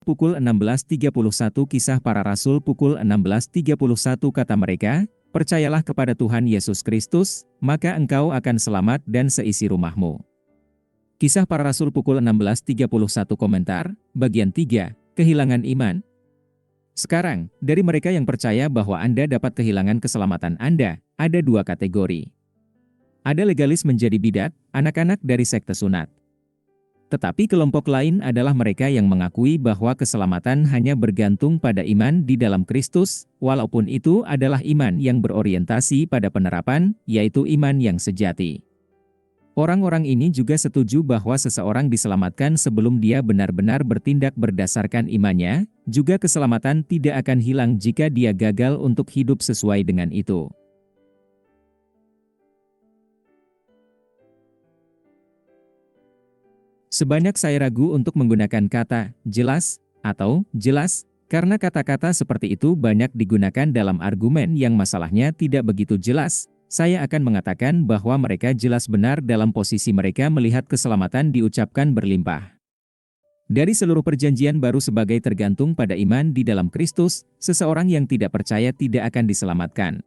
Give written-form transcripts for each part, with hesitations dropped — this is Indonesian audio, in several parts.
Pukul 16.31 Kisah Para Rasul pukul 16.31 kata mereka, percayalah kepada Tuhan Yesus Kristus, maka engkau akan selamat dan seisi rumahmu. Kisah Para Rasul pukul 16.31 komentar, bagian 3, kehilangan iman. Sekarang, dari mereka yang percaya bahwa Anda dapat kehilangan keselamatan Anda, ada dua kategori. Ada legalis menjadi bidat, anak-anak dari sekte sunat. Tetapi kelompok lain adalah mereka yang mengakui bahwa keselamatan hanya bergantung pada iman di dalam Kristus, walaupun itu adalah iman yang berorientasi pada penerapan, yaitu iman yang sejati. Orang-orang ini juga setuju bahwa seseorang diselamatkan sebelum dia benar-benar bertindak berdasarkan imannya, juga keselamatan tidak akan hilang jika dia gagal untuk hidup sesuai dengan itu. Sebanyak saya ragu untuk menggunakan kata "jelas" atau "jelas", karena kata-kata seperti itu banyak digunakan dalam argumen yang masalahnya tidak begitu jelas, saya akan mengatakan bahwa mereka jelas benar dalam posisi mereka melihat keselamatan diucapkan berlimpah. Dari seluruh perjanjian baru sebagai tergantung pada iman di dalam Kristus, seseorang yang tidak percaya tidak akan diselamatkan.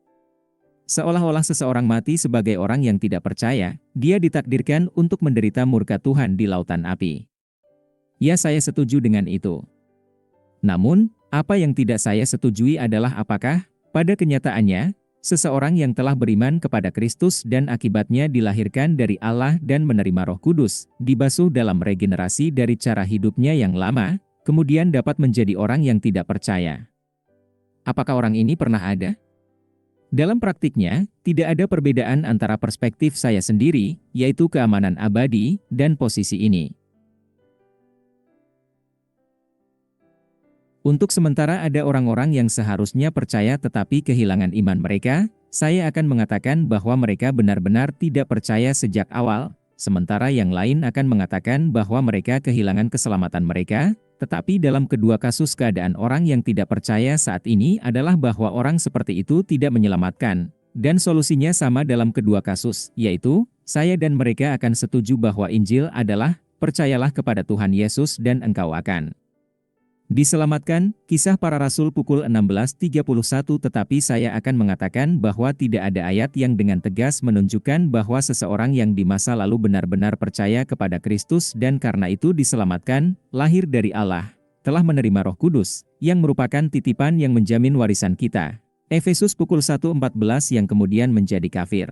Seolah-olah seseorang mati sebagai orang yang tidak percaya, dia ditakdirkan untuk menderita murka Tuhan di lautan api. Ya, saya setuju dengan itu. Namun, apa yang tidak saya setujui adalah apakah, pada kenyataannya, seseorang yang telah beriman kepada Kristus dan akibatnya dilahirkan dari Allah dan menerima Roh Kudus, dibasuh dalam regenerasi dari cara hidupnya yang lama, kemudian dapat menjadi orang yang tidak percaya. Apakah orang ini pernah ada? Dalam praktiknya, tidak ada perbedaan antara perspektif saya sendiri, yaitu keamanan abadi, dan posisi ini. Untuk sementara ada orang-orang yang seharusnya percaya tetapi kehilangan iman mereka, saya akan mengatakan bahwa mereka benar-benar tidak percaya sejak awal, sementara yang lain akan mengatakan bahwa mereka kehilangan keselamatan mereka. Tetapi dalam kedua kasus keadaan orang yang tidak percaya saat ini adalah bahwa orang seperti itu tidak menyelamatkan. Dan solusinya sama dalam kedua kasus, yaitu, saya dan mereka akan setuju bahwa Injil adalah, percayalah kepada Tuhan Yesus dan engkau akan diselamatkan. Kisah Para Rasul pukul 16.31 tetapi saya akan mengatakan bahwa tidak ada ayat yang dengan tegas menunjukkan bahwa seseorang yang di masa lalu benar-benar percaya kepada Kristus dan karena itu diselamatkan, lahir dari Allah, telah menerima Roh Kudus, yang merupakan titipan yang menjamin warisan kita. Efesus pukul 1.14 yang kemudian menjadi kafir.